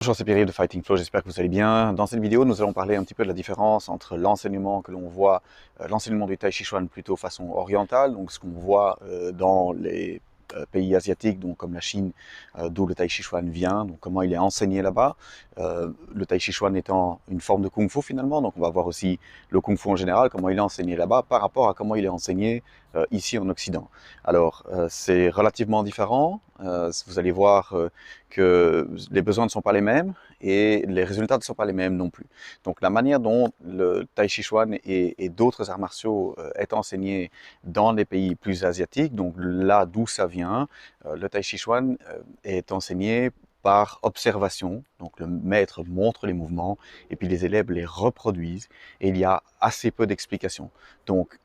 Bonjour, c'est Pierre de Fighting Flow, j'espère que vous allez bien. Dans cette vidéo, nous allons parler un petit peu de la différence entre l'enseignement que l'on voit, l'enseignement du Tai Chi Chuan plutôt façon orientale, donc ce qu'on voit dans les pays asiatiques, donc comme la Chine, d'où le Tai Chi Chuan vient, donc comment il est enseigné là-bas. Le Tai Chi Chuan étant une forme de Kung Fu finalement, donc on va voir aussi le Kung Fu en général, comment il est enseigné là-bas par rapport à comment il est enseigné ici en Occident. Alors, c'est relativement différent, vous allez voir que les besoins ne sont pas les mêmes et les résultats ne sont pas les mêmes non plus. Donc la manière dont le Tai Chi Chuan et d'autres arts martiaux est enseigné dans les pays plus asiatiques, donc là d'où ça vient, le Tai Chi Chuan est enseigné par observation, donc le maître montre les mouvements et puis les élèves les reproduisent et il y a assez peu d'explications. Donc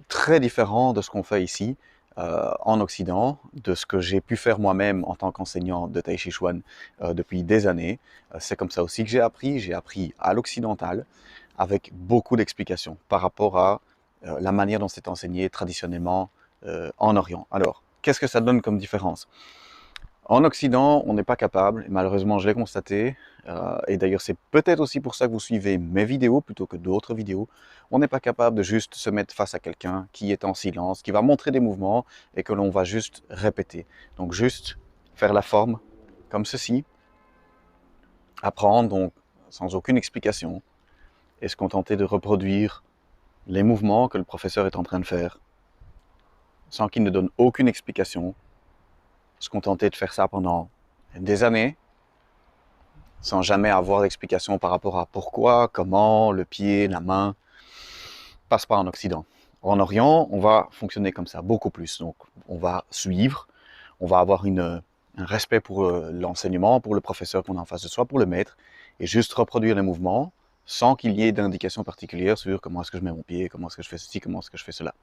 très différent de ce qu'on fait ici, en Occident, de ce que j'ai pu faire moi-même en tant qu'enseignant de Tai Chi Chuan depuis des années. C'est comme ça aussi que j'ai appris à l'occidental, avec beaucoup d'explications par rapport à la manière dont c'est enseigné traditionnellement en Orient. Alors, qu'est-ce que ça donne comme différence? En Occident, on n'est pas capable, et malheureusement je l'ai constaté, et d'ailleurs c'est peut-être aussi pour ça que vous suivez mes vidéos plutôt que d'autres vidéos, on n'est pas capable de juste se mettre face à quelqu'un qui est en silence, qui va montrer des mouvements et que l'on va juste répéter. Donc juste faire la forme comme ceci, apprendre donc sans aucune explication, et se contenter de reproduire les mouvements que le professeur est en train de faire, sans qu'il ne donne aucune explication, se contenter de faire ça pendant des années, sans jamais avoir d'explication par rapport à pourquoi, comment, le pied, la main, passe pas en Occident. En Orient, on va fonctionner comme ça, beaucoup plus. Donc, on va suivre, on va avoir un respect pour l'enseignement, pour le professeur qu'on a en face de soi, pour le maître, et juste reproduire les mouvements sans qu'il y ait d'indication particulière sur comment est-ce que je mets mon pied, comment est-ce que je fais ceci, comment est-ce que je fais cela.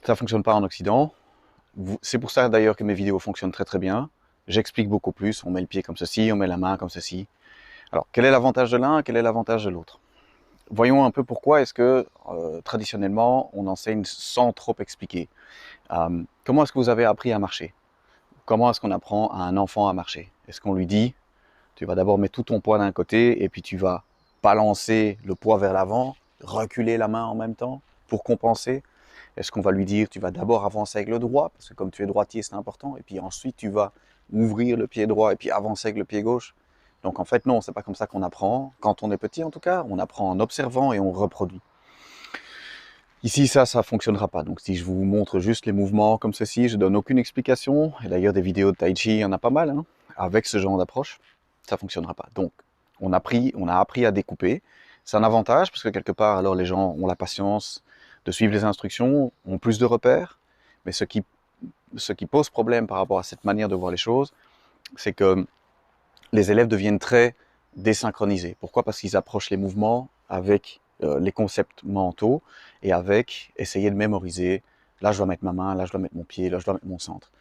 Ça ne fonctionne pas en Occident. C'est pour ça d'ailleurs que mes vidéos fonctionnent très très bien. J'explique beaucoup plus, on met le pied comme ceci, on met la main comme ceci. Alors, quel est l'avantage de l'un, quel est l'avantage de l'autre? Voyons un peu pourquoi est-ce que, traditionnellement, on enseigne sans trop expliquer. Comment est-ce que vous avez appris à marcher? Comment est-ce qu'on apprend à un enfant à marcher? Est-ce qu'on lui dit, tu vas d'abord mettre tout ton poids d'un côté et puis tu vas balancer le poids vers l'avant, reculer la main en même temps pour compenser? Est-ce qu'on va lui dire, tu vas d'abord avancer avec le droit, parce que comme tu es droitier, c'est important, et puis ensuite tu vas ouvrir le pied droit et puis avancer avec le pied gauche? Donc en fait, non, c'est pas comme ça qu'on apprend. Quand on est petit, en tout cas, on apprend en observant et on reproduit. Ici, ça fonctionnera pas. Donc si je vous montre juste les mouvements comme ceci, je donne aucune explication, et d'ailleurs des vidéos de Tai Chi, il y en a pas mal, hein, avec ce genre d'approche, ça fonctionnera pas. Donc, on a appris à découper. C'est un avantage, parce que quelque part, alors les gens ont la patience de suivre les instructions, ont plus de repères, mais ce qui pose problème par rapport à cette manière de voir les choses, c'est que les élèves deviennent très désynchronisés. Pourquoi? Parce qu'ils approchent les mouvements avec les concepts mentaux et avec essayer de mémoriser. Là, je dois mettre ma main, là, je dois mettre mon pied, là, je dois mettre mon centre.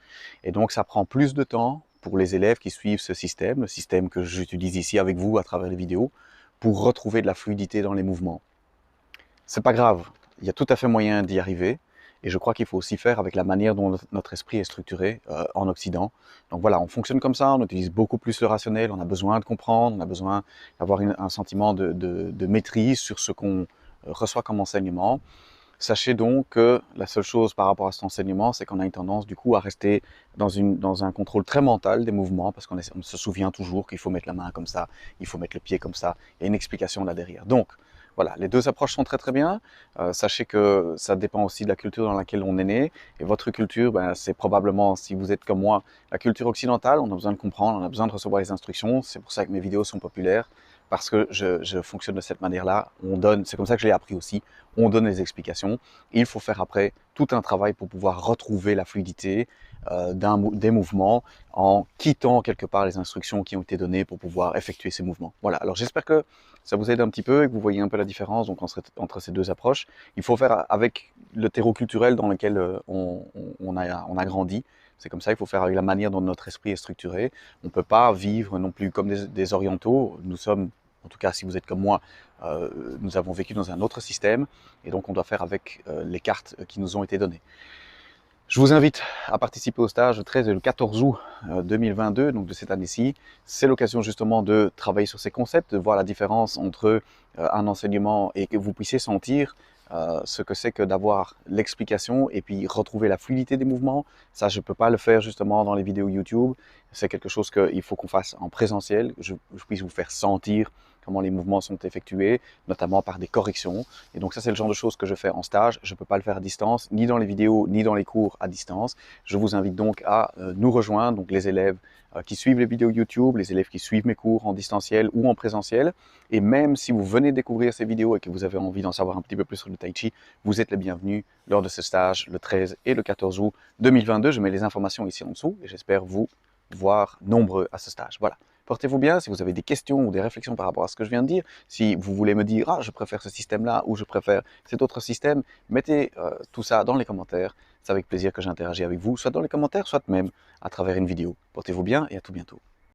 Et donc, ça prend plus de temps pour les élèves qui suivent ce système, le système que j'utilise ici avec vous à travers les vidéos, pour retrouver de la fluidité dans les mouvements. C'est pas grave, il y a tout à fait moyen d'y arriver. Et je crois qu'il faut aussi faire avec la manière dont notre esprit est structuré en Occident. Donc voilà, on fonctionne comme ça, on utilise beaucoup plus le rationnel, on a besoin de comprendre, on a besoin d'avoir un sentiment de maîtrise sur ce qu'on reçoit comme enseignement. Sachez donc que la seule chose par rapport à cet enseignement, c'est qu'on a une tendance du coup à rester dans un contrôle très mental des mouvements, parce qu'on se souvient toujours qu'il faut mettre la main comme ça, il faut mettre le pied comme ça, il y a une explication là derrière. Donc voilà, les deux approches sont très très bien. Sachez que ça dépend aussi de la culture dans laquelle on est né, et votre culture, ben, c'est probablement, si vous êtes comme moi, la culture occidentale. On a besoin de comprendre, on a besoin de recevoir les instructions, c'est pour ça que mes vidéos sont populaires, parce que je fonctionne de cette manière-là. C'est comme ça que je l'ai appris aussi. On donne les explications. Et il faut faire après tout un travail pour pouvoir retrouver la fluidité des mouvements en quittant quelque part les instructions qui ont été données pour pouvoir effectuer ces mouvements. Voilà, alors j'espère que ça vous aide un petit peu et que vous voyez un peu la différence donc, entre ces deux approches. Il faut faire avec le terreau culturel dans lequel on a grandi. C'est comme ça, il faut faire avec la manière dont notre esprit est structuré. On ne peut pas vivre non plus comme des orientaux. Nous sommes, en tout cas si vous êtes comme moi, nous avons vécu dans un autre système et donc on doit faire avec les cartes qui nous ont été données. Je vous invite à participer au stage le 13 et le 14 août 2022, donc de cette année-ci. C'est l'occasion justement de travailler sur ces concepts, de voir la différence entre un enseignement et que vous puissiez sentir ce que c'est que d'avoir l'explication et puis retrouver la fluidité des mouvements. Ça, je ne peux pas le faire justement dans les vidéos YouTube. C'est quelque chose qu'il faut qu'on fasse en présentiel, que je puisse vous faire sentir comment les mouvements sont effectués, notamment par des corrections. Et donc ça, c'est le genre de choses que je fais en stage. Je ne peux pas le faire à distance, ni dans les vidéos, ni dans les cours à distance. Je vous invite donc à nous rejoindre, donc les élèves qui suivent les vidéos YouTube, les élèves qui suivent mes cours en distanciel ou en présentiel. Et même si vous venez découvrir ces vidéos et que vous avez envie d'en savoir un petit peu plus sur le Tai Chi, vous êtes les bienvenus lors de ce stage le 13 et le 14 août 2022. Je mets les informations ici en dessous et j'espère vous voir nombreux à ce stage. Voilà. Portez-vous bien. Si vous avez des questions ou des réflexions par rapport à ce que je viens de dire, si vous voulez me dire « Ah, je préfère ce système-là » ou « Je préfère cet autre système », mettez tout ça dans les commentaires. C'est avec plaisir que j'interagis avec vous, soit dans les commentaires, soit même à travers une vidéo. Portez-vous bien et à tout bientôt.